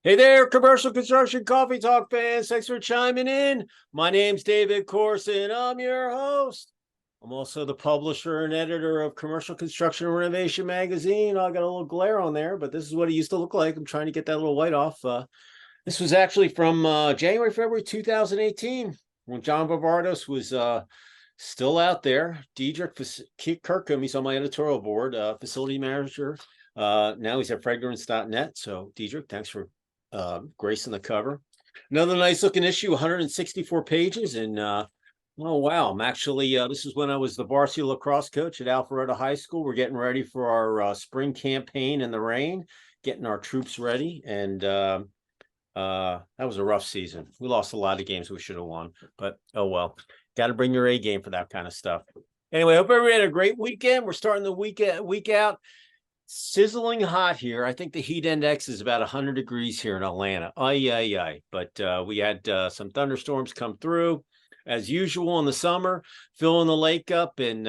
Hey there, commercial construction coffee talk fans. Thanks for chiming in. My name's David Corson. I'm your host. I'm also the publisher and editor of Commercial Construction and Renovation magazine. I got a little glare on there, but this is what it used to look like. I'm trying to get that little white off. This was actually from January, February 2018 when John Bavardos was still out there. Diedrich Kirkham, he's on my editorial board, facility manager. Now he's at fragrance.net. So, Diedrich, thanks for gracing the cover. Another nice looking issue, 164 pages. And oh, wow. I'm actually, this is when I was the varsity lacrosse coach at Alpharetta High School. We're getting ready for our spring campaign in the rain, getting our troops ready. And that was a rough season. We lost a lot of games we should have won, but oh well. Got to bring your A game for that kind of stuff. Anyway, hope everybody had a great weekend. We're starting the week out. Sizzling hot here. I think the heat index is about 100 degrees here in Atlanta. Ay. But we had some thunderstorms come through as usual in the summer, filling the lake up, and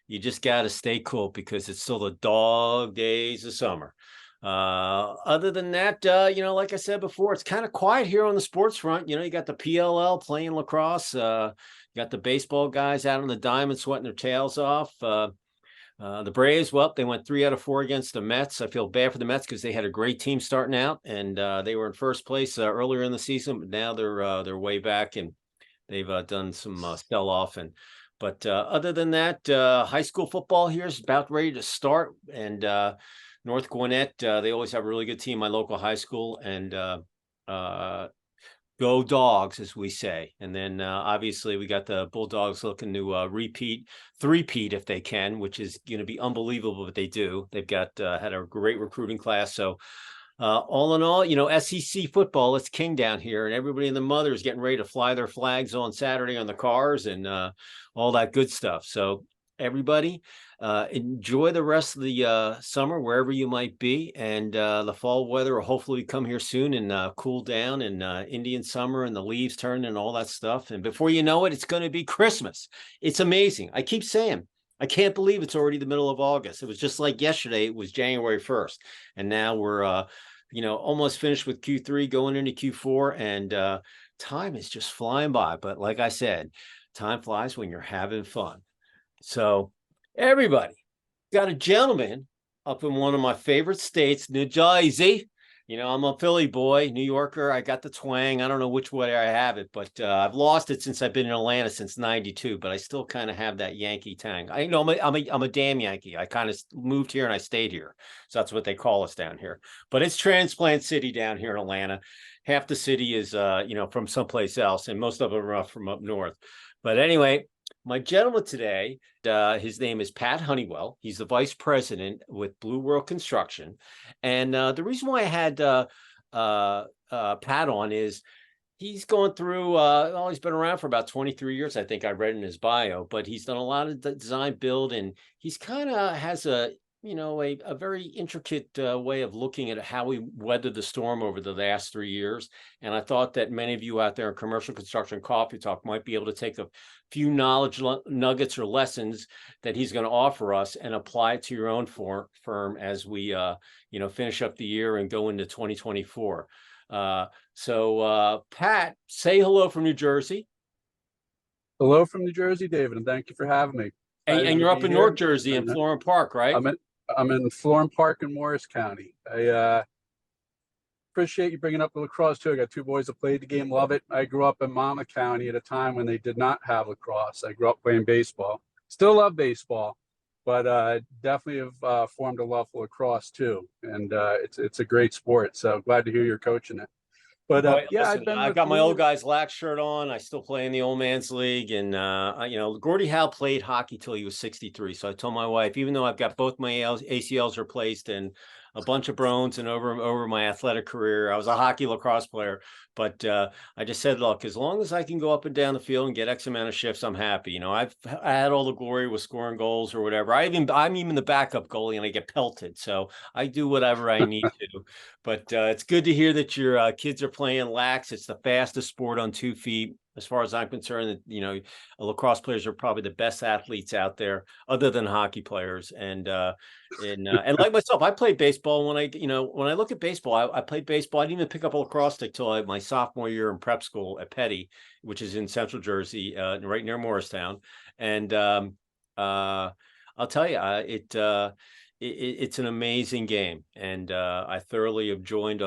you just got to stay cool because it's still the dog days of summer. Other than that, like I said before, it's kind of quiet here on the sports front. You got the PLL playing lacrosse. You got the baseball guys out on the diamond sweating their tails off. The Braves, well, they went 3 out of 4 against the Mets. I feel bad for the Mets because they had a great team starting out, and they were in first place earlier in the season, but now they're way back, and they've done some sell-off. But other than that, high school football here is about ready to start, and North Gwinnett, they always have a really good team, my local high school, and go Dogs, as we say. And then obviously we got the Bulldogs looking to three-peat if they can, which is going to be unbelievable what they do. They've got had a great recruiting class. So all in all, SEC football, it's king down here, and everybody and the mother is getting ready to fly their flags on Saturday on the cars and all that good stuff. So everybody, enjoy the rest of the summer wherever you might be, and the fall weather will hopefully come here soon and cool down, and Indian summer and the leaves turn and all that stuff. And before you know it, it's going to be Christmas. It's amazing. I keep saying, I can't believe it's already the middle of August. It was just like yesterday. It was January 1st, and now we're almost finished with Q3, going into Q4, and time is just flying by. But like I said, time flies when you're having fun. So everybody, got a gentleman up in one of my favorite states, New Jersey. I'm a Philly boy, New Yorker. I got the twang. I don't know which way I have it, but I've lost it since I've been in Atlanta since '92. But I still kind of have that Yankee tang. I'm a damn Yankee. I kind of moved here and I stayed here, so that's what they call us down here. But it's transplant city down here in Atlanta. Half the city is from someplace else, and most of them are from up north. But anyway, my gentleman today, his name is Pat Hunnewell. He's the vice president with Blue World Construction. And the reason why I had Pat on is he's going through, he's been around for about 23 years, I think I read in his bio, but he's done a lot of design build, and he's kind of has a very intricate way of looking at how we weathered the storm over the last 3 years. And I thought that many of you out there in commercial construction coffee talk might be able to take a few knowledge nuggets or lessons that he's going to offer us and apply it to your own firm as we, finish up the year and go into 2024. So Pat, say hello from New Jersey. Hello from New Jersey, David, and thank you for having me. And you're up in North Jersey in Florham Park, right? I'm in Florham Park in Morris County. I appreciate you bringing up the lacrosse too. I got 2 boys that played the game, love it. I grew up in Monmouth County at a time when they did not have lacrosse. I grew up playing baseball. Still love baseball, but definitely have formed a love for lacrosse too. And it's a great sport. So glad to hear you're coaching it. But listen, I've got my old guy's lax shirt on. I still play in the old man's league, and Gordie Howe played hockey till he was 63. So I told my wife, even though I've got both my ACLs replaced and a bunch of bones and over my athletic career, I was a hockey lacrosse player. But I just said, look, as long as I can go up and down the field and get X amount of shifts, I'm happy. I had all the glory with scoring goals or whatever. I'm even the backup goalie, and I get pelted. So I do whatever I need to. But it's good to hear that your kids are playing lax. It's the fastest sport on 2 feet. as far as I'm concerned, that lacrosse players are probably the best athletes out there, other than hockey players. And like myself, I played baseball. When I look at baseball, I played baseball. I didn't even pick up a lacrosse stick till my sophomore year in prep school at Petty, which is in Central Jersey, right near Morristown. And I'll tell you, it's an amazing game, and I thoroughly have joined,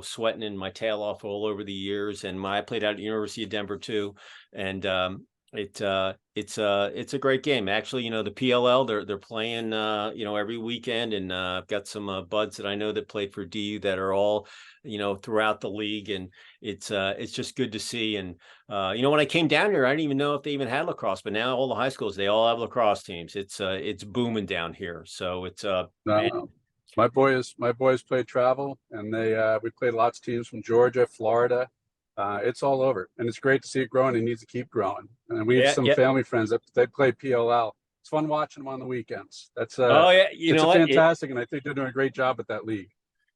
sweating in my tail off all over the years. And I played out at the University of Denver too, and it's a great game. Actually, the PLL, they're playing every weekend, and I've got some buds that I know that played for DU that are all throughout the league, and it's just good to see. And when I came down here, I didn't even know if they even had lacrosse, but now all the high schools, they all have lacrosse teams. It's booming down here, so it's man. No, my boys played travel, and we played lots of teams from Georgia, Florida. It's all over, and it's great to see it growing. It needs to keep growing. And we have Yeah, some yeah. family friends that they play PLL. It's fun watching them on the weekends. Oh yeah, you It's know a what? fantastic, and I think they're doing a great job at that league.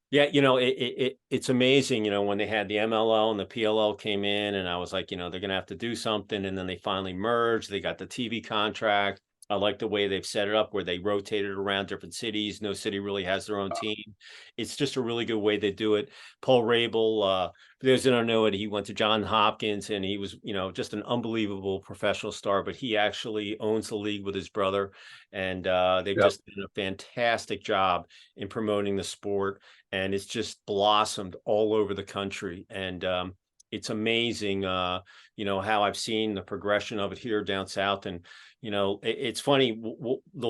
Yeah, it's amazing, when they had the MLL and the PLL came in, and I was like, they're gonna have to do something, and then they finally merged. They got the TV contract. I like the way they've set it up, where they rotated around different cities. No city really has their own team. It's just a really good way they do it. Paul Rabel, for those that don't know it, he went to Johns Hopkins, and he was, just an unbelievable professional star. But he actually owns the league with his brother, and they've Yep. just done a fantastic job in promoting the sport, and it's just blossomed all over the country. And it's amazing, how I've seen the progression of it here down south. And it's funny, a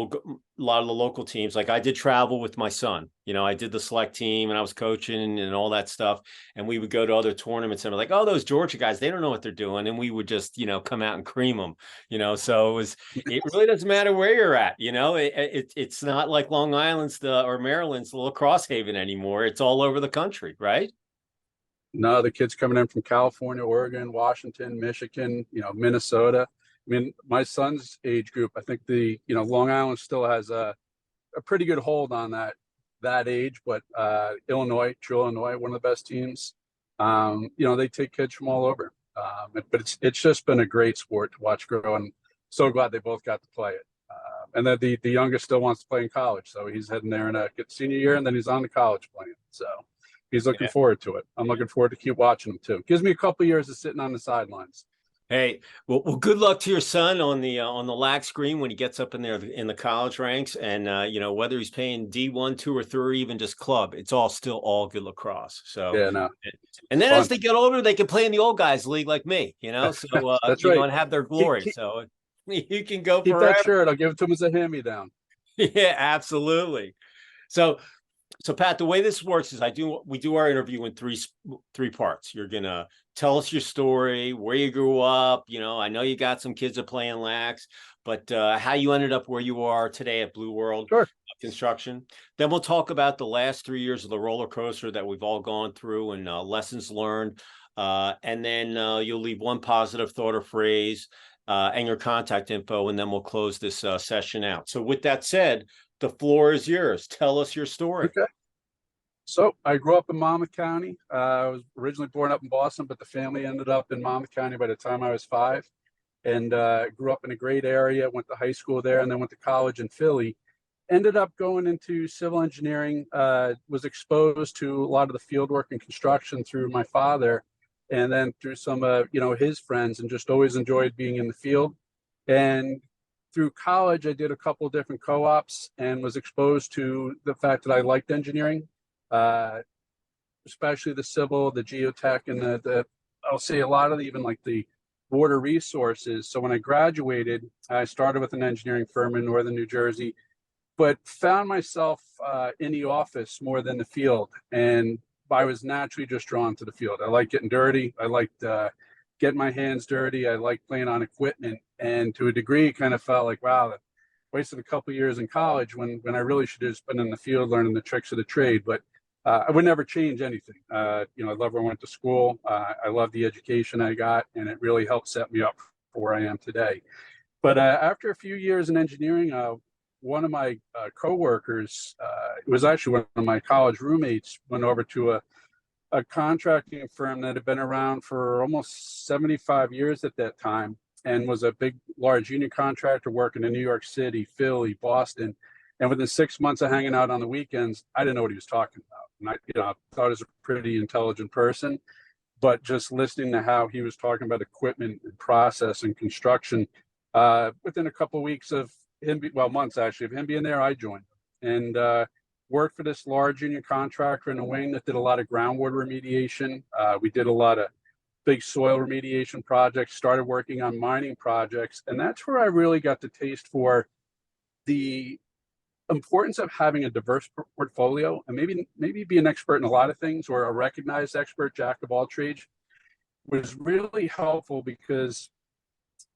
lot of the local teams, like I did travel with my son. I did the select team, and I was coaching and all that stuff, and we would go to other tournaments, and we're like, oh, those Georgia guys, they don't know what they're doing, and we would just come out and cream them. So it really doesn't matter where you're at. It's not like Long Island's or Maryland's the lacrosse haven anymore. It's all over the country, right? No, the kids coming in from California, Oregon, Washington, Michigan, Minnesota. I mean, my son's age group, I think Long Island still has a pretty good hold on that age, but Illinois, True Illinois, one of the best teams. They take kids from all over. But it's just been a great sport to watch grow, and so glad they both got to play it. And then the youngest still wants to play in college, so he's heading there in a get senior year, and then he's on to college playing. So he's looking Yeah. forward to it. I'm looking forward to keep watching him too. Gives me a couple of years of sitting on the sidelines. Hey, well, good luck to your son on the lac screen when he gets up in there in the college ranks, and whether he's playing D1, 2, or 3, or even just club, it's still all good lacrosse. So, Yeah, no, and it's then as fun. they get older, they can play in the old guys league like me. So That's right. and have their Keep, glory. keep, So you can go keep that forever. shirt. I'll give it to him as a hand-me-down. Yeah, absolutely. So So Pat, the way this works is we do our interview in three parts. You're gonna tell us your story, where you grew up. I know you got some kids that play in lax, but how you ended up where you are today at Blue World Sure. Construction. Then we'll talk about the last 3 years of the roller coaster that we've all gone through, and lessons learned. And then you'll leave one positive thought or phrase, and your contact info, and then we'll close this session out. So with that said, the floor is yours. Tell us your story. Okay. So I grew up in Monmouth County. I was originally born up in Boston, but the family ended up in Monmouth County by the time I was 5. And grew up in a great area, went to high school there, and then went to college in Philly. Ended up going into civil engineering, was exposed to a lot of the field work and construction through my father, and then through some his friends, and just always enjoyed being in the field. And through college, I did a couple of different co-ops and was exposed to the fact that I liked engineering, uh, especially the civil, the geotech, and the I'll say a lot of even like the water resources. So when I graduated, I started with an engineering firm in northern New Jersey, but found myself in the office more than the field. And I was naturally just drawn to the field. I like getting dirty. I liked getting my hands dirty. I like playing on equipment. And to a degree, kind of felt like, wow, I wasted a couple of years in college when I really should have just been in the field learning the tricks of the trade. But I would never change anything. I love where I went to school. I love the education I got, and it really helped set me up for where I am today. But after a few years in engineering, one of my coworkers, it was actually one of my college roommates, went over to a contracting firm that had been around for almost 75 years at that time and was a big, large union contractor working in New York City, Philly, Boston. And within 6 months of hanging out on the weekends, I didn't know what he was talking about. And I thought he was a pretty intelligent person, but just listening to how he was talking about equipment and process and construction, within a couple of weeks of him, months actually, of him being there, I joined and worked for this large union contractor in a wing that did a lot of groundwater remediation. We did a lot of big soil remediation projects, started working on mining projects. And that's where I really got the taste for the importance of having a diverse portfolio and maybe be an expert in a lot of things, or a recognized expert, jack of all trades, was really helpful because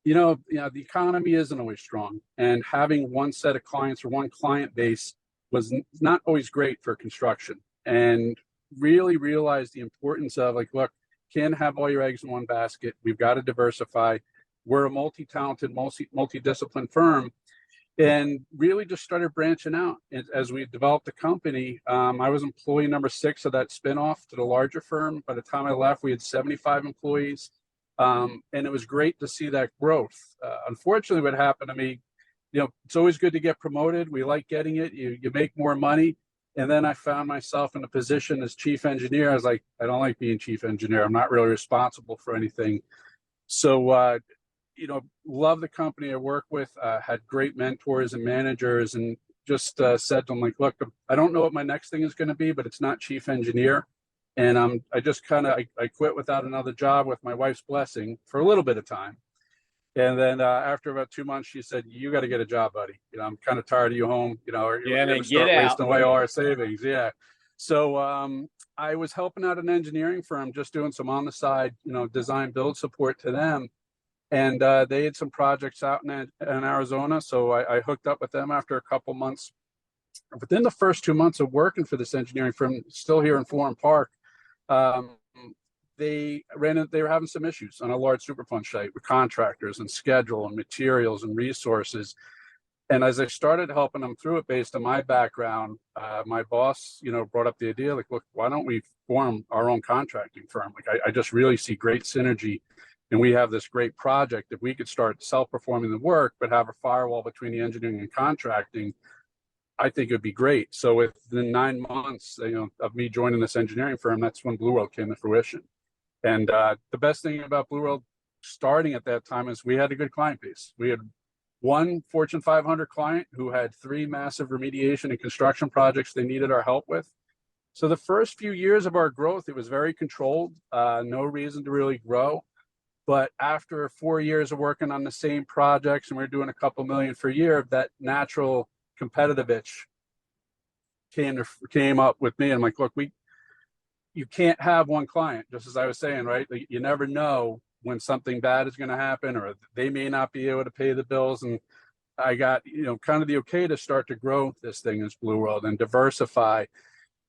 the economy isn't always strong, and having one set of clients or one client base was not always great for construction. And really realized the importance of, like, look, can't have all your eggs in one basket. We've got to diversify. We're a multi-talented, multi-disciplined firm, and really just started branching out as we developed the company. I was employee number 6 of that spinoff to the larger firm. By the time I left, we had 75 employees. And it was great to see that growth. Unfortunately, what happened to me, it's always good to get promoted. We like getting it. You make more money. And then I found myself in a position as chief engineer. I was like, I don't like being chief engineer. I'm not really responsible for anything. So, love the company I work with, had great mentors and managers, and just said to them, like, look, I don't know what my next thing is going to be, but it's not chief engineer. And I just I quit without another job with my wife's blessing for a little bit of time. And then after about 2 months, she said, you got to get a job, buddy. I'm kind of tired of you home, or you're going to start wasting away all our savings. Yeah. So I was helping out an engineering firm, just doing some on the side, design build support to them. And they had some projects out in Arizona. So I hooked up with them after a couple months. Within the first 2 months of working for this engineering firm, still here in Florham Park, they were having some issues on a large Superfund site with contractors and schedule and materials and resources. And as I started helping them through it based on my background, my boss, brought up the idea, like, look, why don't we form our own contracting firm? Like, I just really see great synergy, and we have this great project. If we could start self-performing the work, but have a firewall between the engineering and contracting, I think it would be great. So within 9 months, of me joining this engineering firm, that's when Blue World came to fruition. And the best thing about Blue World starting at that time is we had a good client base. We had one Fortune 500 client who had 3 massive remediation and construction projects they needed our help with. So the first few years of our growth, it was very controlled, no reason to really grow. But after 4 years of working on the same projects, and we were doing a couple million per year, that natural competitive itch came up with me. And I'm like, look, you can't have one client, just as I was saying, right? Like, you never know when something bad is going to happen, or they may not be able to pay the bills. And I got, kind of the okay to start to grow this thing as Blue World and diversify.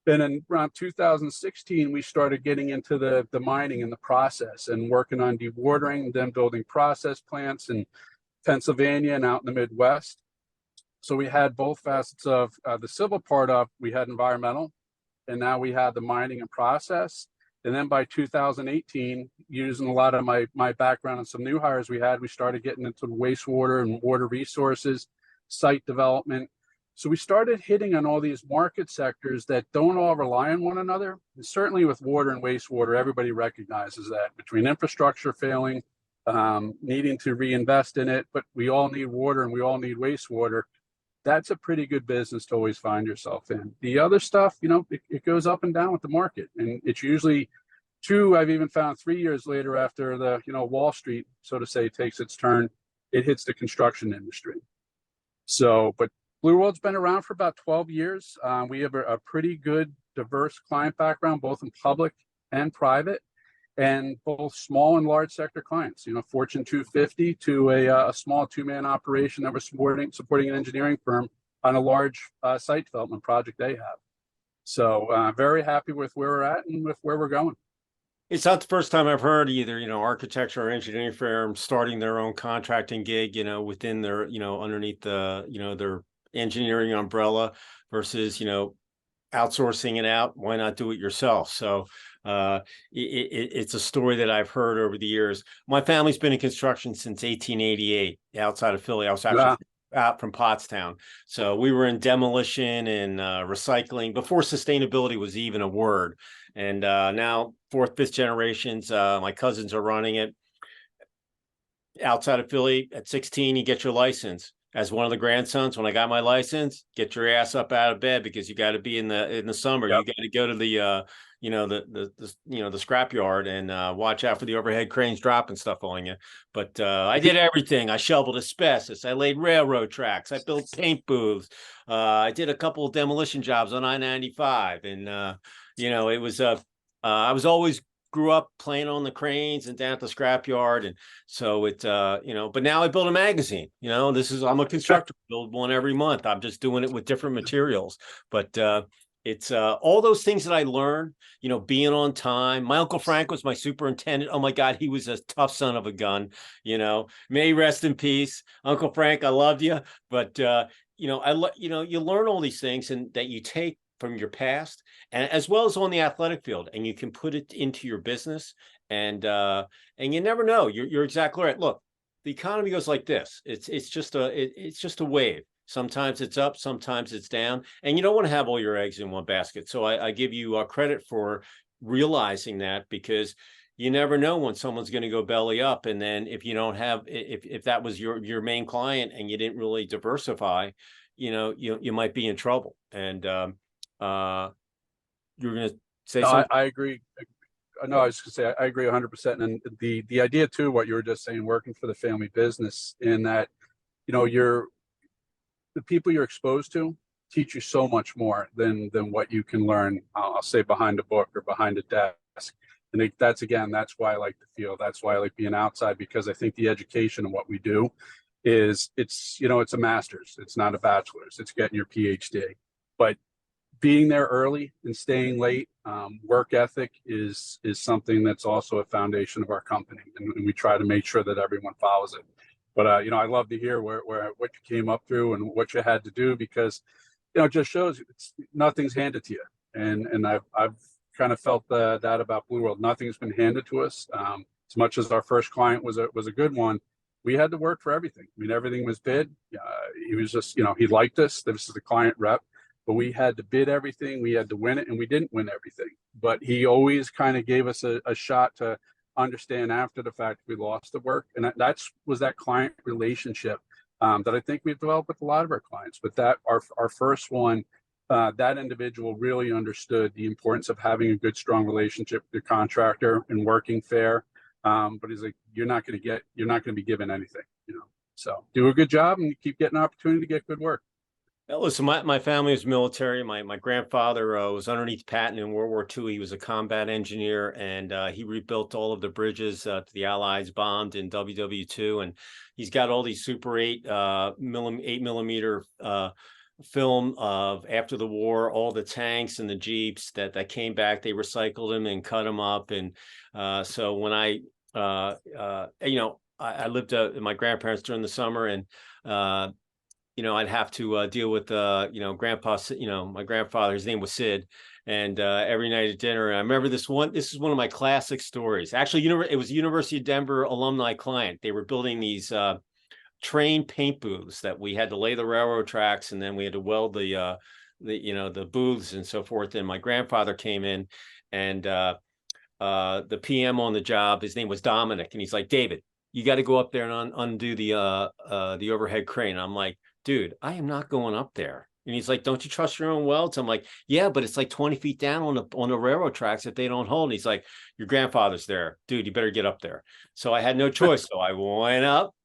Then in around 2016, we started getting into the mining and the process and working on dewatering, then building process plants in Pennsylvania and out in the Midwest. So we had both facets of the civil part of, we had environmental, and now we had the mining and process. And then by 2018, using a lot of my background and some new hires we started getting into wastewater and water resources, site development. So we started hitting on all these market sectors that don't all rely on one another. And certainly with water and wastewater, everybody recognizes that between infrastructure failing, needing to reinvest in it, but we all need water and we all need wastewater. That's a pretty good business to always find yourself in. The other stuff, it goes up and down with the market. And it's usually I've even found 3 years later, after the, Wall Street, so to say, takes its turn, it hits the construction industry. So, but Blue World's been around for about 12 years. We have a pretty good, diverse client background, both in public and private, and both small and large sector clients, Fortune 250 to a small 2-man operation that was supporting an engineering firm on a large site development project they have. So very happy with where we're at and with where we're going. It's not the first time I've heard either, architecture or engineering firm starting their own contracting gig, within their, underneath the, their engineering umbrella versus, outsourcing it out. Why not do it yourself? So it's a story that I've heard over the years. My family's been in construction since 1888 outside of Philly. I was actually Yeah. out from Pottstown. So we were in demolition and recycling before sustainability was even a word. And now fourth, fifth generations, my cousins are running it outside of Philly. At 16, you get your license. As one of the grandsons, when I got my license, get your ass up out of bed because you got to be in the summer. Yep. You got to go to the the scrapyard and watch out for the overhead cranes dropping stuff on you. But I did everything. I shoveled asbestos. I laid railroad tracks. I built paint booths. I did a couple of demolition jobs on I-95, and it was I was always grew up playing on the cranes and down at the scrapyard. And so but now I build a magazine, I'm a constructor, build one every month. I'm just doing it with different materials. But it's all those things that I learned, being on time. My Uncle Frank was my superintendent. Oh my God, he was a tough son of a gun, may he rest in peace. Uncle Frank, I loved you. But you learn all these things and that you take from your past, and as well as on the athletic field, and you can put it into your business. And you never know. You're exactly right. Look, the economy goes like this. It's just a wave. Sometimes it's up, sometimes it's down, and you don't want to have all your eggs in one basket. So I give you credit for realizing that, because you never know when someone's going to go belly up. And then if you don't have, if that was your main client and you didn't really diversify, you might be in trouble. And you're going to say something? I agree. No, I was going to say I agree 100%. And the idea too, what you were just saying, working for the family business, in that the people you're exposed to teach you so much more than what you can learn. I'll say behind a book or behind a desk. And that's why I like the field. That's why I like being outside, because I think the education of what we do it's a master's. It's not a bachelor's. It's getting your PhD. But being there early and staying late, work ethic is something that's also a foundation of our company, and we try to make sure that everyone follows it. But I love to hear what you came up through and what you had to do, because it just shows nothing's handed to you. And I've kind of felt that about Blue World. Nothing's been handed to us. As much as our first client was a good one, we had to work for everything. I mean, everything was bid. He was just, he liked us. This is the client rep. But we had to bid everything. We had to win it, and we didn't win everything. But he always kind of gave us a shot to understand after the fact we lost the work. And that was that client relationship that I think we've developed with a lot of our clients. But that our first one, that individual really understood the importance of having a good, strong relationship with your contractor and working fair. But he's like, you're not going to be given anything, So do a good job and keep getting an opportunity to get good work. Listen, my family was military. My grandfather was underneath Patton in World War II. He was a combat engineer, and he rebuilt all of the bridges to the Allies bombed in WW2. And he's got all these Super 8 8mm film of after the war, all the tanks and the Jeeps that came back. They recycled them and cut them up. And so when I lived at my grandparents during the summer, and I'd have to deal with, grandpa, my grandfather, his name was Sid. And every night at dinner, and I remember this is one of my classic stories. Actually, it was a University of Denver alumni client. They were building these train paint booths that we had to lay the railroad tracks, and then we had to weld the booths and so forth. And my grandfather came in, and the PM on the job, his name was Dominic, and he's like, David, you got to go up there and undo the overhead crane. I'm like, dude, I am not going up there. And he's like, don't you trust your own welds? I'm like, yeah, but it's like 20 feet down on the railroad tracks if they don't hold. And he's like, your grandfather's there, dude, you better get up there. So I had no choice. So I went up,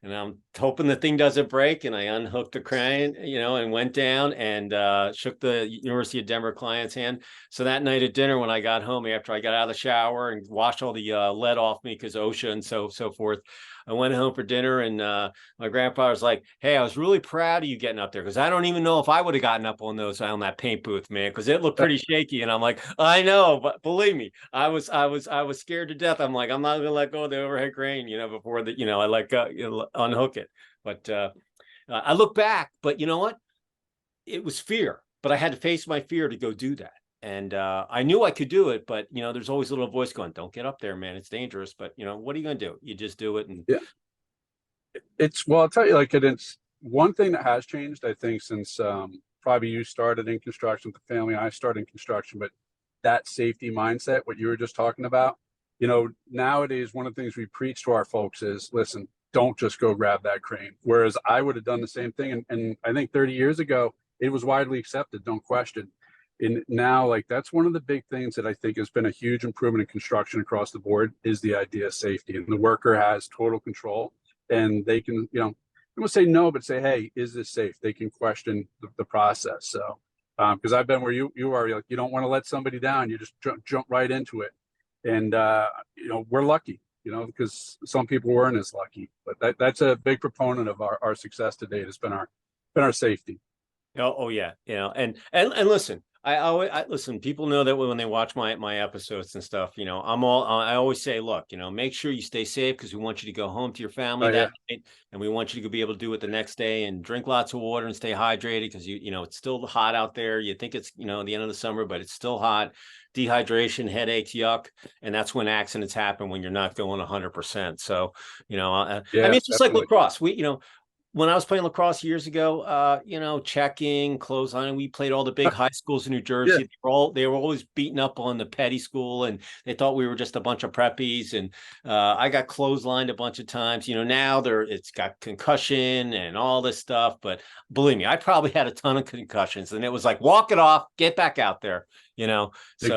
and I'm hoping the thing doesn't break. And I unhooked the crane, and went down and shook the University of Denver client's hand. So that night at dinner, when I got home after I got out of the shower and washed all the lead off me because OSHA and so forth, I went home for dinner, and my grandpa was like, hey, I was really proud of you getting up there, because I don't even know if I would have gotten up on that paint booth, man, because it looked pretty shaky. And I'm like, I know, but believe me, I was scared to death. I'm like, I'm not gonna let go of the overhead crane, before I let go, unhook it. But I look back, but you know what? It was fear, but I had to face my fear to go do that. And I knew I could do it, but there's always a little voice going, "Don't get up there, man. It's dangerous." But what are you going to do? You just do it. And Yeah, well, I'll tell you, like it's one thing that has changed, I think, since probably you started in construction with the family, I started in construction, but that safety mindset, what you were just talking about, nowadays, one of the things we preach to our folks is, listen, don't just go grab that crane. Whereas I would have done the same thing. And I think 30 years ago, it was widely accepted, don't question. And now, like, that's one of the big things that I think has been a huge improvement in construction across the board is the idea of safety. And the worker has total control and they can, I won't say no, but say, hey, is this safe? They can question the process. So, because I've been where you are, like, you don't want to let somebody down. You just jump right into it. And, we're lucky, because some people weren't as lucky, but that's a big proponent of our success to date has been our safety. Oh yeah, and listen, I listen. People know that when they watch my episodes and stuff, I always say, look, make sure you stay safe because we want you to go home to your family that night, and we want you to be able to do it the next day and drink lots of water and stay hydrated because it's still hot out there. You think it's the end of the summer, but it's still hot. Dehydration, headaches, yuck, and that's when accidents happen when you're not going 100%. So I mean, it's just like lacrosse. When I was playing lacrosse years ago, checking, clothesline, we played all the big high schools in New Jersey. They were always beating up on the petty school, and they thought we were just a bunch of preppies. And I got clotheslined a bunch of times. Now it's got concussion and all this stuff. But believe me, I probably had a ton of concussions, and it was like, walk it off, get back out there. So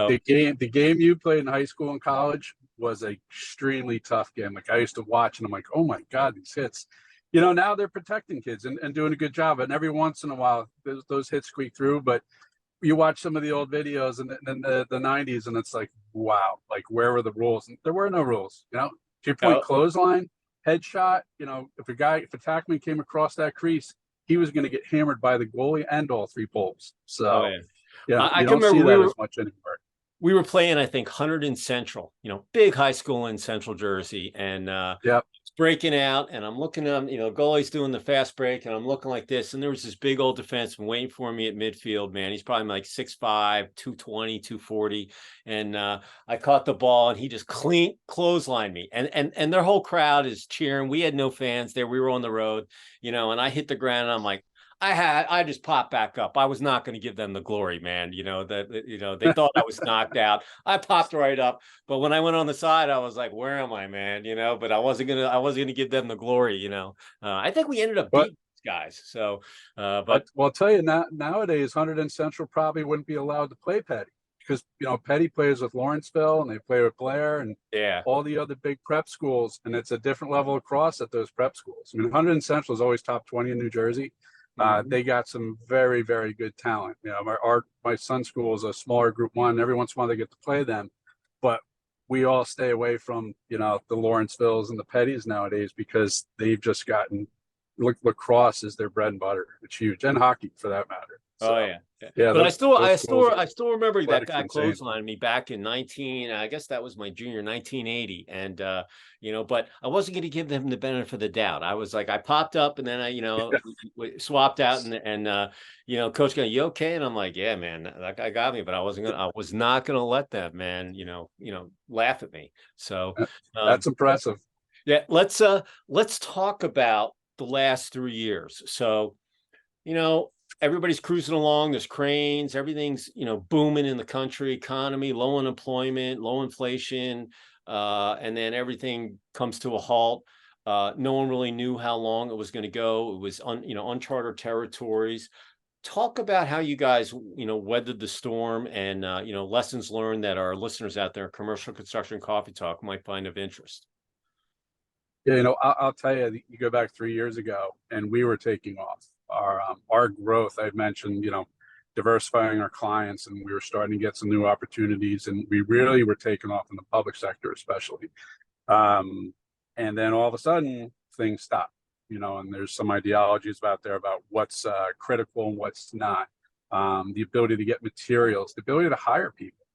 the game you played in high school and college was an extremely tough game. Like I used to watch, and I'm like, oh my God, these hits. Now they're protecting kids and doing a good job. And every once in a while, those hits squeak through. But you watch some of the old videos in the 90s, and it's like, wow, like where were the rules? And there were no rules. To your point, clothesline, headshot. If a tackman came across that crease, he was going to get hammered by the goalie and all three poles. So, I you can don't see remember that as much anymore. We were playing, I think, 100 in Central, big high school in Central Jersey, and it's breaking out, and I'm looking at goalie's doing the fast break, and I'm looking like this, and there was this big old defenseman waiting for me at midfield, man. He's probably like 6'5", 220, 240, and I caught the ball, and he just clotheslined me, and their whole crowd is cheering. We had no fans there. We were on the road, and I hit the ground, and I'm like, I just popped back up. I was not going to give them the glory, man. They thought I was knocked out. I popped right up, but when I went on the side, I was like, "Where am I, man?" But I wasn't gonna give them the glory. I think we ended up beating these guys. So, but I'll tell you nowadays, 100 and Central probably wouldn't be allowed to play petty because petty plays with Lawrenceville and they play with Blair and all the other big prep schools, and it's a different level of cross at those prep schools. I mean, 100 and Central is always top 20 in New Jersey. They got some very, very good talent. My son's school is a smaller Group 1. Every once in a while they get to play them, but we all stay away from the Lawrencevilles and the Petties nowadays because they've just gotten lacrosse is their bread and butter. It's huge, and hockey for that matter. So, but I still remember that guy clotheslined me back in I guess that was my junior 1980, and but I wasn't going to give them the benefit of the doubt. I was like, I popped up, and then we swapped out, and coach going, "You okay?" And I'm like, "Yeah, man, that guy got me," but I was not going to let that man laugh at me. So that's impressive. Yeah, let's talk about the last 3 years. So everybody's cruising along. There's cranes. Everything's, booming in the country, economy, low unemployment, low inflation. And then everything comes to a halt. No one really knew how long it was going to go. It was uncharted territories. Talk about how you guys, weathered the storm and, lessons learned that our listeners out there, Commercial Construction Coffee Talk, might find of interest. Yeah, I'll tell you, you go back 3 years ago and we were taking off. Our growth, I've mentioned, diversifying our clients, and we were starting to get some new opportunities, and we really were taking off in the public sector, especially. And then all of a sudden things stopped, and there's some ideologies out there about what's critical and what's not. The ability to get materials, the ability to hire people.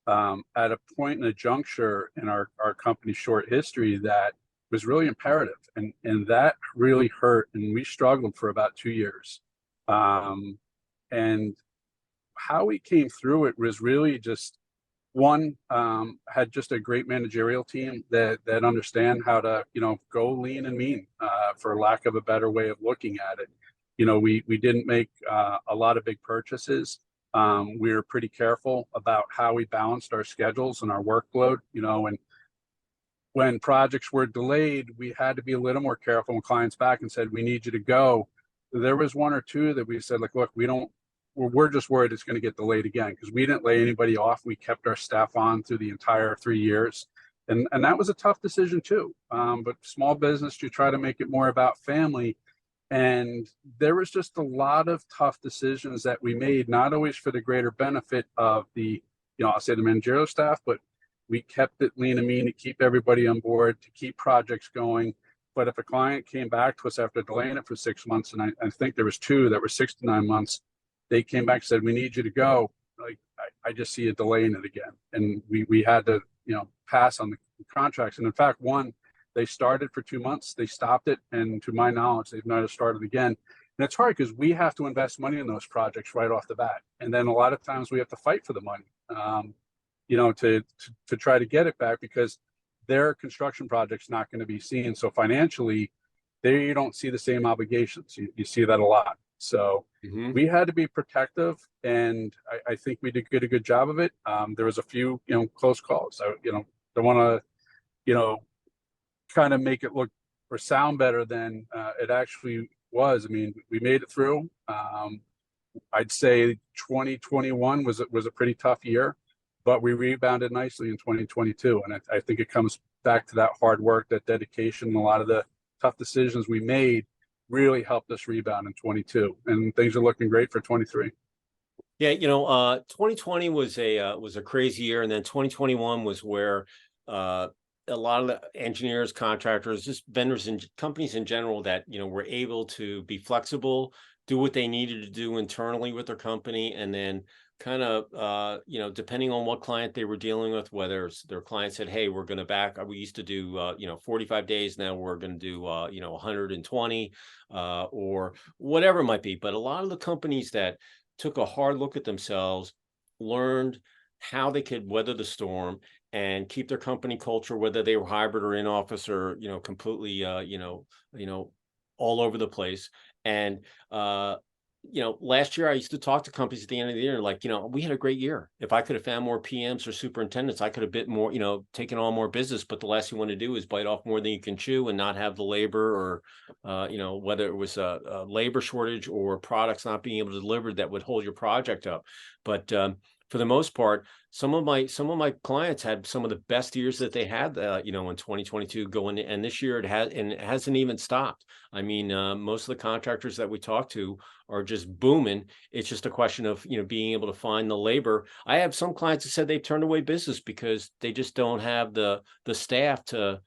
At a point in a juncture in our company's short history that was really imperative, and that really hurt, and we struggled for about 2 years. And how we came through it was really just one, had just a great managerial team that understand how to, go lean and mean, for lack of a better way of looking at it. We didn't make a lot of big purchases. We were pretty careful about how we balanced our schedules and our workload, and when projects were delayed, we had to be a little more careful when clients back and said, we need you to go. There was one or two that we said, like, look, we're just worried it's going to get delayed again, because we didn't lay anybody off. We kept our staff on through the entire 3 years. And that was a tough decision too. But small business, you try to make it more about family. And there was just a lot of tough decisions that we made, not always for the greater benefit of the, I'll say the managerial staff, but we kept it lean and mean to keep everybody on board, to keep projects going. But if a client came back to us after delaying it for 6 months, and I think there was two that were 6 to 9 months, they came back and said, we need you to go. Like, I just see a delay in it again. And we had to, pass on the contracts. And in fact, one, they started for 2 months, they stopped it. And to my knowledge, they've never started again. And it's hard because we have to invest money in those projects right off the bat. And then a lot of times we have to fight for the money, to try to get it back, because their construction project's not going to be seen. So financially, there you don't see the same obligations. You see that a lot. So we had to be protective, and I think we did a good job of it. There was a few, close calls. I, don't want to, kind of make it look or sound better than it actually was. I mean, we made it through. I'd say 2021 was a pretty tough year, but we rebounded nicely in 2022. And I think it comes back to that hard work, that dedication, and a lot of the tough decisions we made really helped us rebound in 22, and things are looking great for 23. Yeah, 2020 was a crazy year, and then 2021 was where a lot of the engineers, contractors, just vendors and companies in general that were able to be flexible, do what they needed to do internally with their company, and then kind of depending on what client they were dealing with, whether their client said, hey, we're going to back, we used to do 45 days, now we're going to do 120 or whatever it might be. But a lot of the companies that took a hard look at themselves learned how they could weather the storm and keep their company culture, whether they were hybrid or in office or completely all over the place. And last year I used to talk to companies at the end of the year, like, we had a great year. If I could have found more PMs or superintendents, I could have bit more, taken on more business. But the last thing you want to do is bite off more than you can chew and not have the labor, or, whether it was a labor shortage or products not being able to deliver that would hold your project up. But for the most part, some of my clients had some of the best years that they had, in 2022 going, and this year it hasn't even stopped. I mean, most of the contractors that we talk to are just booming. It's just a question of, being able to find the labor. I have some clients that said they've turned away business because they just don't have the staff to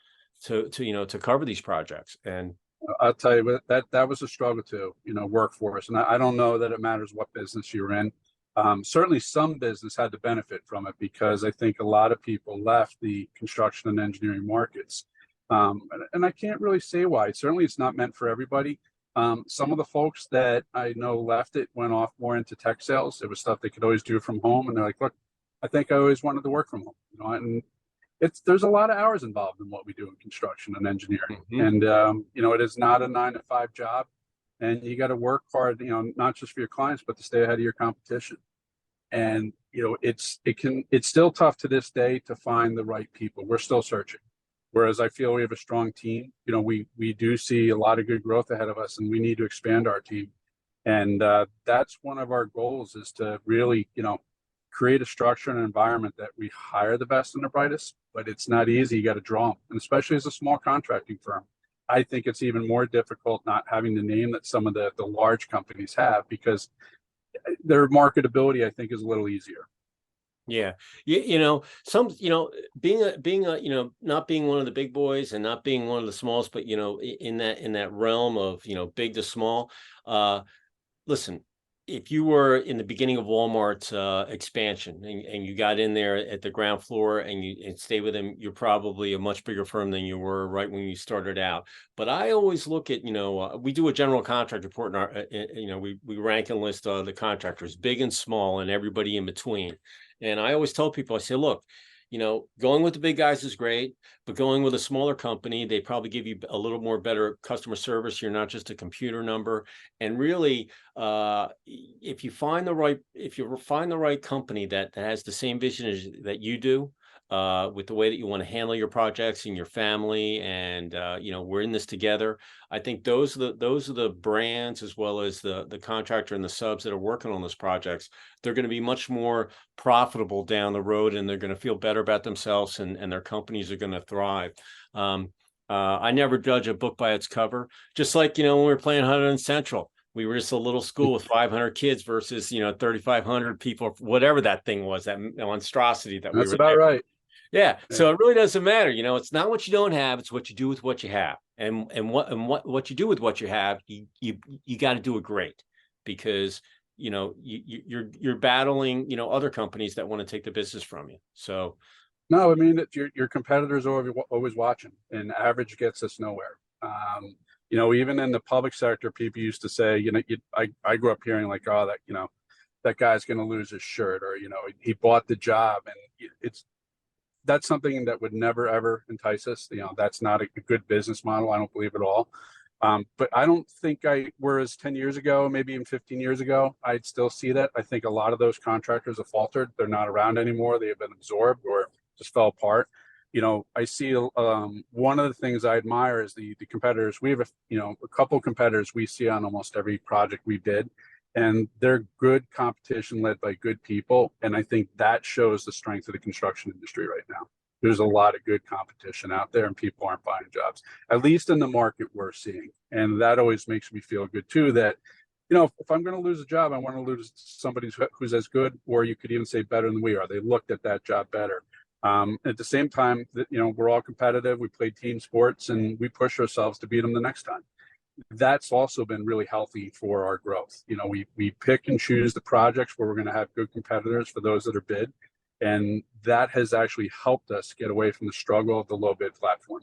cover these projects. And I'll tell you that was a struggle too, workforce. And I don't know that it matters what business you're in. Certainly some business had to benefit from it, because I think a lot of people left the construction and engineering markets. And I can't really say why. Certainly it's not meant for everybody. Some of the folks that I know left it went off more into tech sales. It was stuff they could always do from home. And they're like, look, I think I always wanted to work from home, and there's a lot of hours involved in what we do in construction and engineering. And, it is not a 9-to-5 job. And you got to work hard, not just for your clients, but to stay ahead of your competition. And, it's still tough to this day to find the right people. We're still searching. Whereas I feel we have a strong team. We do see a lot of good growth ahead of us, and we need to expand our team. And that's one of our goals, is to really, create a structure and an environment that we hire the best and the brightest. But it's not easy. You got to draw them. And especially as a small contracting firm, I think it's even more difficult not having the name that some of the large companies have, because their marketability, I think, is a little easier. yeah, being not being one of the big boys and not being one of the smalls, but in that realm of big to small. Listen, if you were in the beginning of Walmart's expansion and you got in there at the ground floor and you stay with them, you're probably a much bigger firm than you were right when you started out. But I always look at, we do a general contract report in our, we rank and list the contractors, big and small, and everybody in between. And I always tell people, I say, look, going with the big guys is great, but going with a smaller company, they probably give you a little more better customer service. You're not just a computer number. And really, if you find the right company that has the same vision that you do, with the way that you want to handle your projects and your family, and we're in this together. I think those are the brands, as well as the contractor and the subs that are working on those projects. They're going to be much more profitable down the road, and they're going to feel better about themselves, and their companies are going to thrive. I never judge a book by its cover. Just like, when we were playing 100 Central, we were just a little school with 500 kids versus, 3,500 people, whatever that thing was, that monstrosity that we were. That's about right. Yeah. So it really doesn't matter. It's not what you don't have, it's what you do with what you have. And what you do with what you have, you got to do it great, because you're battling, other companies that want to take the business from you. So no, I mean, your competitors are always watching, and average gets us nowhere. Even in the public sector, people used to say, I grew up hearing like, oh, that guy's going to lose his shirt, or, he bought the job, and that's something that would never, ever entice us. That's not a good business model. I don't believe at all. But I don't think whereas 10 years ago, maybe even 15 years ago, I'd still see that. I think a lot of those contractors have faltered. They're not around anymore. They have been absorbed or just fell apart. I see one of the things I admire is the competitors. We have a couple of competitors we see on almost every project we bid, and they're good competition led by good people. And I think that shows the strength of the construction industry right now. There's a lot of good competition out there, and people aren't buying jobs, at least in the market we're seeing. And that always makes me feel good too, that, if I'm going to lose a job, I want to lose somebody who's as good, or you could even say better than we are. They looked at that job better. At the same time, we're all competitive. We play team sports, and we push ourselves to beat them the next time. That's also been really healthy for our growth. We pick and choose the projects where we're going to have good competitors for those that are bid. And that has actually helped us get away from the struggle of the low bid platform.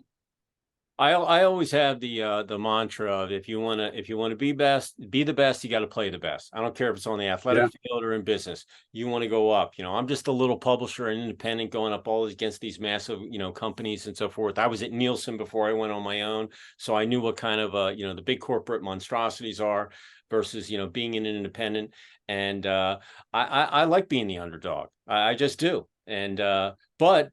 I always have the mantra of, if you want to be the best, you got to play the best. I don't care if it's on the athletic field or in business. You want to go up. I'm just a little publisher and independent going up all against these massive, companies and so forth. I was at Nielsen before I went on my own, so I knew what kind of the big corporate monstrosities are versus being an independent. And I like being the underdog. I just do. And but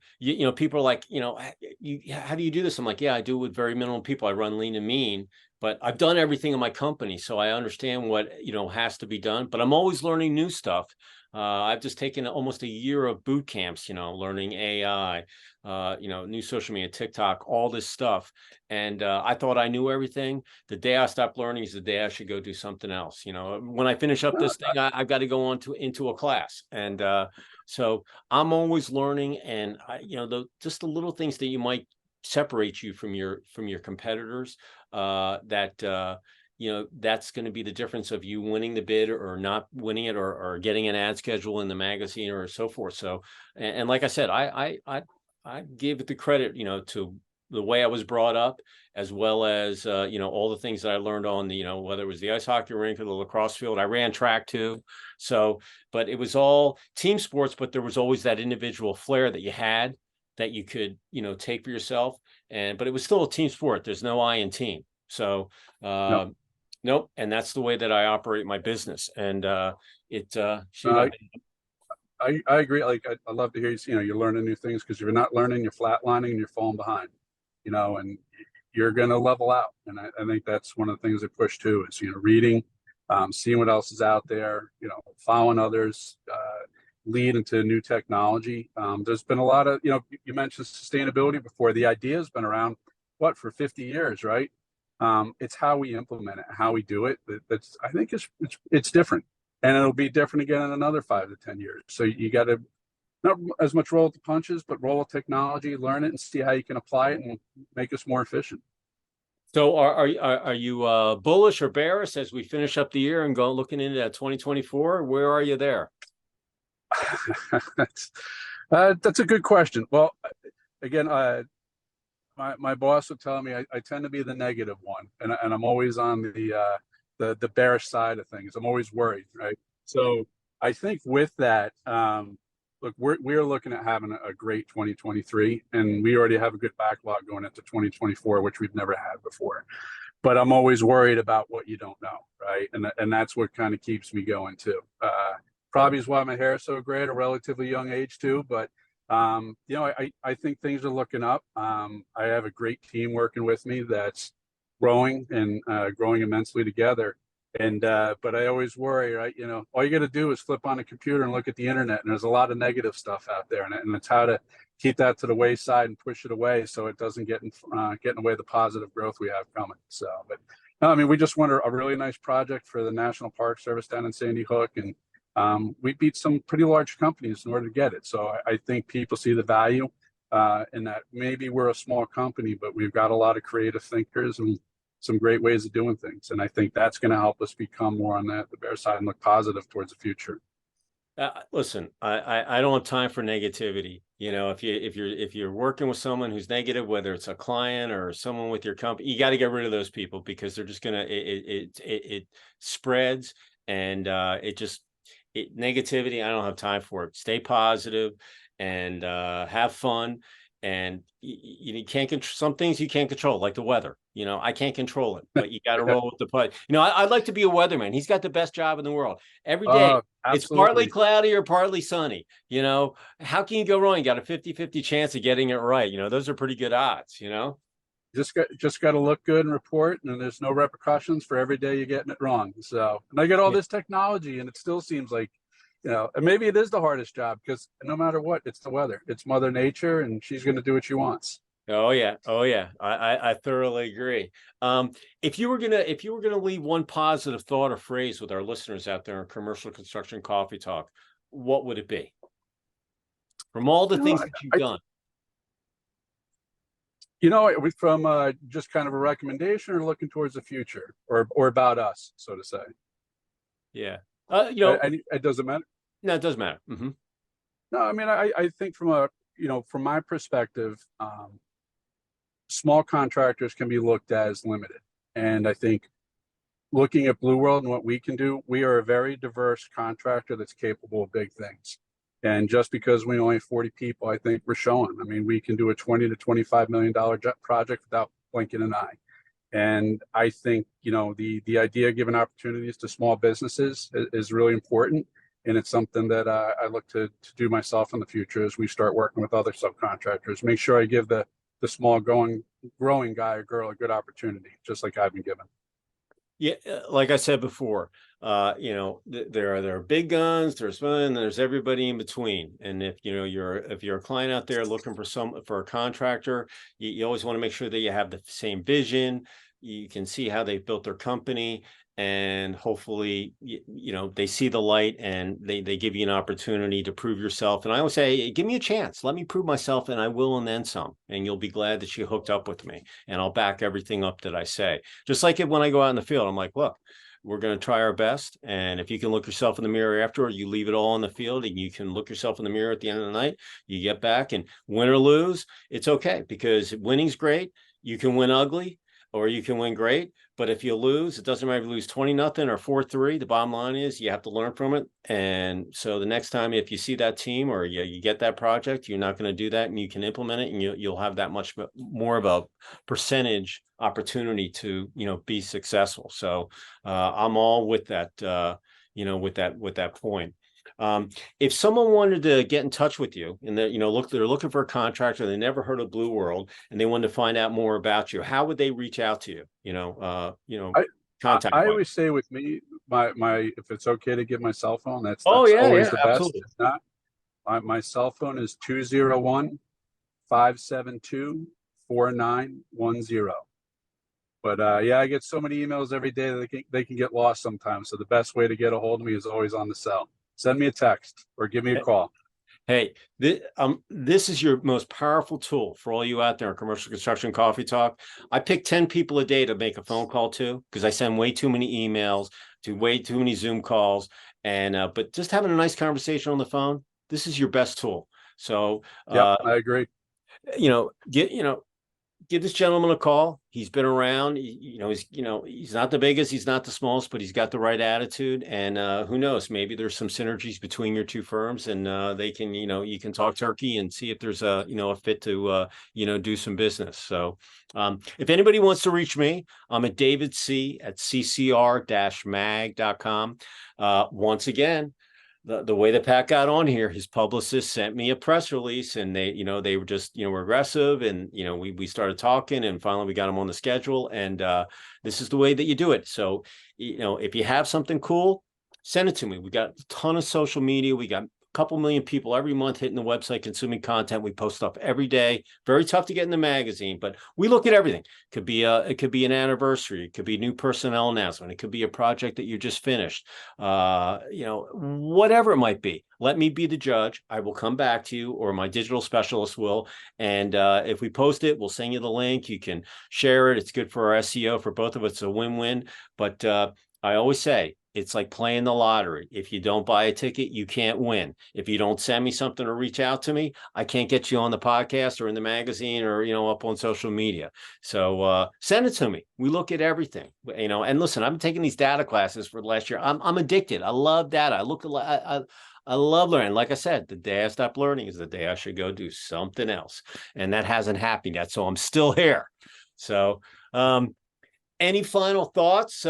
people are like, how do you do this? I'm like, yeah, I do it with very minimal people. I run lean and mean, but I've done everything in my company, so I understand what has to be done. But I'm always learning new stuff. I've just taken almost a year of boot camps, learning AI, new social media, TikTok, all this stuff. And I thought I knew everything. The day I stopped learning is the day I should go do something else. When I finish up this thing, I've got to go on into a class. And so I'm always learning, and just the little things that you might separate you from your competitors, that's going to be the difference of you winning the bid or not winning it, or getting an ad schedule in the magazine or so forth. So, and like I said, I give it the credit, to the way I was brought up, as well as, all the things that I learned on the, whether it was the ice hockey rink or the lacrosse field. I ran track too. So, but it was all team sports, but there was always that individual flair that you had that you could, take for yourself. But it was still a team sport. There's no I in team. So, nope. And that's the way that I operate my business. And I agree. Like, I love to hear you, you're learning new things, because if you're not learning, you're flatlining and you're falling behind, and you're going to level out. And I think that's one of the things that push too is, reading, seeing what else is out there, following others, lead into new technology. There's been a lot of, you mentioned sustainability before. The idea has been around for 50 years, right? It's how we implement it, how we do it. I think it's different, and it'll be different again in another 5 to 10 years. So you got to not as much roll with the punches, but roll with technology, learn it, and see how you can apply it and make us more efficient. So are you bullish or bearish as we finish up the year and go looking into that 2024? Where are you there? That's a good question. Well, again, my boss would tell me I tend to be the negative one, and I'm always on the bearish side of things. I'm always worried, right? So I think with that, look, we're looking at having a great 2023, and we already have a good backlog going into 2024, which we've never had before. But I'm always worried about what you don't know, right? And that's what kind of keeps me going too. Probably is why my hair is so great at a relatively young age too. But I think things are looking up. I have a great team working with me that's growing and growing immensely together. And but I always worry, right? All you got to do is flip on a computer and look at the internet, and there's a lot of negative stuff out there, and it's how to keep that to the wayside and push it away so it doesn't get in the way of the positive growth we have coming. So, but no, I mean, we just won a really nice project for the National Park Service down in Sandy Hook, and we beat some pretty large companies in order to get it. So I think people see the value in that. Maybe we're a small company, but we've got a lot of creative thinkers and some great ways of doing things. And I think that's going to help us become more on the bear side and look positive towards the future. Listen, I don't have time for negativity. If you're working with someone who's negative, whether it's a client or someone with your company, you got to get rid of those people because they're just gonna it spreads and negativity. I don't have time for it. Stay positive and have fun. And you can't control some things you can't control, like the weather. I can't control it, but you got to roll with the punch. I'd like to be a weatherman. He's got the best job in the world. Every day it's partly cloudy or partly sunny. How can you go wrong? You got a 50-50 chance of getting it right. Those are pretty good odds. Just got to look good and report, and there's no repercussions for every day you're getting it wrong. So, and I get all this technology, and it still seems like, and maybe it is the hardest job because no matter what, it's the weather, it's Mother Nature, and she's going to do what she wants. Oh yeah, I thoroughly agree. If you were gonna leave one positive thought or phrase with our listeners out there in Commercial Construction Coffee Talk, what would it be? From all the things that you've done. From just kind of a recommendation or looking towards the future or about us, so to say. Yeah. It doesn't matter. No, it does matter. Mm-hmm. No, I mean, I think from my perspective, small contractors can be looked at as limited. And I think looking at Blue World and what we can do, we are a very diverse contractor that's capable of big things. And just because we only have 40 people, I think we're showing. I mean, we can do a $20 to $25 million project without blinking an eye. And I think, the idea of giving opportunities to small businesses is really important. And it's something that I look to do myself in the future as we start working with other subcontractors. Make sure I give the small growing guy or girl a good opportunity, just like I've been given. Yeah, like I said before, there are big guns, there's fun, and there's everybody in between. And if you're a client out there looking for a contractor, you always want to make sure that you have the same vision. You can see how they've built their company, and hopefully they see the light and they give you an opportunity to prove yourself. And I always say, hey, give me a chance, let me prove myself, and I will, and then some. And you'll be glad that you hooked up with me, and I'll back everything up that I say. Just like when I go out in the field, I'm like, look, we're going to try our best, and if you can look yourself in the mirror afterward, you leave it all in the field, and you can look yourself in the mirror at the end of the night, you get back, and win or lose, it's okay, because winning's great. You can win ugly or you can win great. But if you lose, it doesn't matter if you lose 20-0 or 4-3. The bottom line is you have to learn from it. And so the next time, if you see that team or you get that project, you're not going to do that, and you can implement it, and you'll have that much more of a percentage opportunity to, be successful. So I'm all with that, with that point. If someone wanted to get in touch with you and they're looking for a contractor, they never heard of Blue World, and they wanted to find out more about you, how would they reach out to you? Contact. I always say with me, my if it's okay to give my cell phone, that's always the best. Absolutely. If not, my cell phone is 201-572-4910. But I get so many emails every day that they can get lost sometimes. So the best way to get a hold of me is always on the cell. Send me a text or give me a call. Hey, this is your most powerful tool for all you out there in commercial construction coffee talk. I pick 10 people a day to make a phone call to because I send way too many emails, to way too many Zoom calls. And but just having a nice conversation on the phone, this is your best tool. So Yep, I agree. Give this gentleman a call. He's been around. He's not the biggest, he's not the smallest, but he's got the right attitude. And who knows? Maybe there's some synergies between your two firms, and they can, you can talk turkey and see if there's a fit to, do some business. So, if anybody wants to reach me, I'm at David C at ccr-mag.com. Once again, the way that Pat got on here, his publicist sent me a press release, and they were just, were aggressive, and, we started talking, and finally we got him on the schedule, and this is the way that you do it. So, if you have something cool, send it to me. We got a ton of social media. We got couple million people every month hitting the website, consuming content. We post stuff every day. Very tough to get in the magazine, but we look at everything. It could be an anniversary. It could be a new personnel announcement. It could be a project that you just finished. Whatever it might be. Let me be the judge. I will come back to you, or my digital specialist will. And if we post it, we'll send you the link. You can share it. It's good for our SEO. For both of us, it's a win-win. But I always say, it's like playing the lottery. If you don't buy a ticket, you can't win. If you don't send me something or reach out to me, I can't get you on the podcast or in the magazine or, up on social media. So send it to me. We look at everything, and listen, I've been taking these data classes for the last year. I'm addicted. I love data. I love learning. Like I said, the day I stop learning is the day I should go do something else. And that hasn't happened yet. So I'm still here. So any final thoughts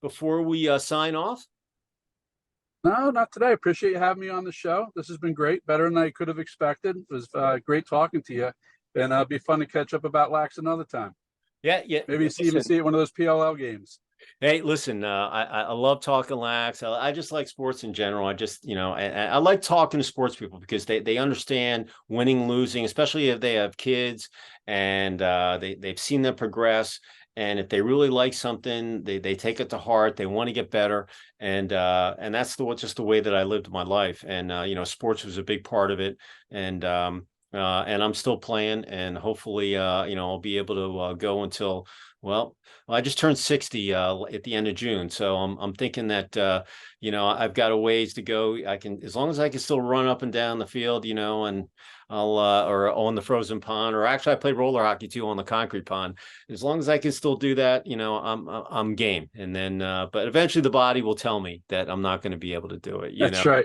before we sign off? No, not today. Appreciate you having me on the show. This has been great. Better than I could have expected. It was great talking to you. And it'd be fun to catch up about Lax another time. Yeah. Maybe even see it one of those PLL games. Hey, listen, I love talking Lax. I just like sports in general. I just, I like talking to sports people because they understand winning, losing, especially if they have kids and they've seen them progress. And if they really like something, they take it to heart. They want to get better, and that's just the way that I lived my life. And sports was a big part of it. And I'm still playing, and hopefully, I'll be able to go until. Well, I just turned 60 at the end of June, so I'm thinking that I've got a ways to go. I can, as long as I can still run up and down the field, and I'll or on the frozen pond, or actually I played roller hockey too on the concrete pond. As long as I can still do that, I'm game. And then, but eventually the body will tell me that I'm not going to be able to do it. That's right.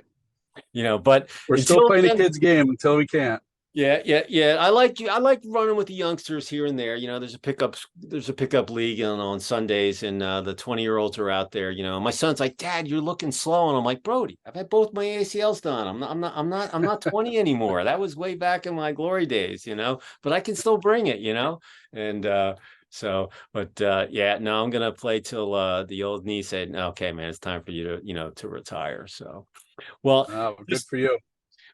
But we're still playing the kids' game until we can't. Yeah. I like running with the youngsters here and there. There's a pickup league on Sundays, and the 20-year-olds are out there. My son's like, "Dad, you're looking slow," and I'm like, "Brody, I've had both my ACLs done. I'm not 20 anymore. That was way back in my glory days, but I can still bring it, and no, I'm gonna play till the old knee said, "Okay, man, it's time for you to to retire." So, well, good for you.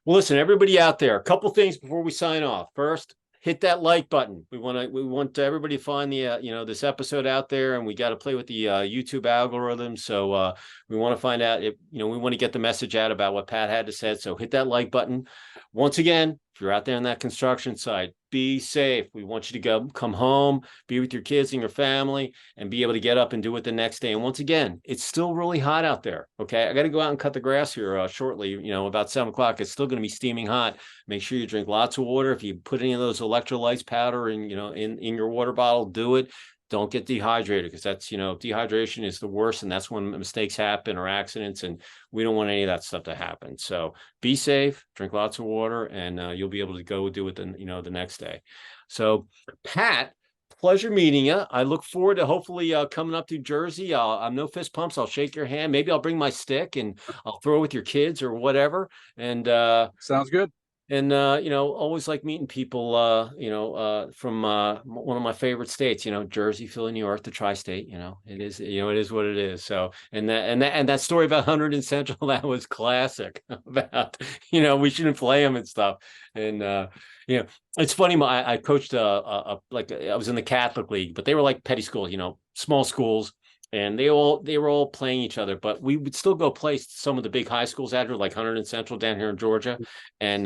Well, listen, everybody out there, a couple things before we sign off. First, hit that like button. We want everybody to find the this episode out there, and we got to play with the YouTube algorithm. So we want to find out if we want to get the message out about what Pat had to say. So hit that like button. Once again, if you're out there on that construction site, be safe. We want you to come home, be with your kids and your family, and be able to get up and do it the next day. And once again, it's still really hot out there. Okay, I got to go out and cut the grass here shortly. About 7 o'clock. It's still going to be steaming hot. Make sure you drink lots of water. If you put any of those electrolytes powder in your water bottle, do it. Don't get dehydrated, because that's, dehydration is the worst, and that's when mistakes happen or accidents, and we don't want any of that stuff to happen. So be safe, drink lots of water, and you'll be able to go do it the next day. So Pat, pleasure meeting you. I look forward to hopefully coming up to Jersey. I'm no fist pumps. I'll shake your hand. Maybe I'll bring my stick and I'll throw with your kids or whatever. And sounds good. And, always like meeting people, from one of my favorite states, Jersey, Philly, New York, the tri-state, it is what it is. So, and that story about 100 and Central, that was classic about, we shouldn't play them and stuff. And, it's funny. I coached like I was in the Catholic League, but they were like petty schools, small schools. and they were all playing each other, but we would still go play some of the big high schools out here, like Hunter and Central down here in Georgia. And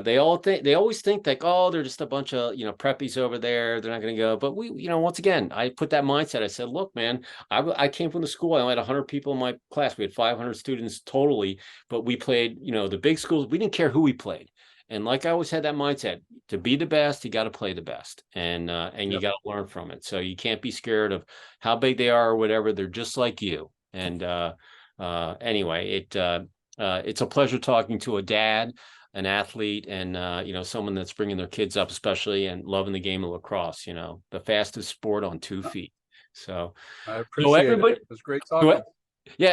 they always think like, oh, they're just a bunch of, preppies over there, they're not going to go. But we, once again, I put that mindset. I said, look, man, I came from the school, I only had 100 people in my class, we had 500 students totally, but we played, the big schools, we didn't care who we played. And like I always had that mindset, to be the best, you got to play the best, and you got to learn from it. So you can't be scared of how big they are or whatever. They're just like you. And anyway, it's a pleasure talking to a dad, an athlete, and someone that's bringing their kids up, especially, and loving the game of lacrosse. The fastest sport on 2 feet. So I appreciate it. It was great talking.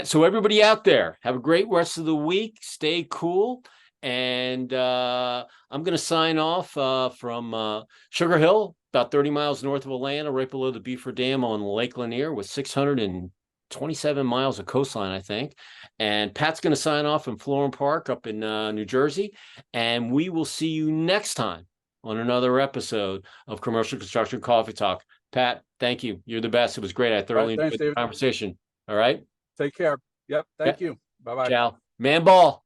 So everybody out there, have a great rest of the week. Stay cool. And I'm going to sign off from Sugar Hill, about 30 miles north of Atlanta, right below the Beaver Dam on Lake Lanier, with 627 miles of coastline, I think. And Pat's going to sign off from Florham Park up in New Jersey. And we will see you next time on another episode of Commercial Construction Coffee Talk. Pat, thank you. You're the best. It was great. I thoroughly enjoyed the conversation. All right. Take care. Yep. Thank you. Bye-bye. Ciao. Man ball.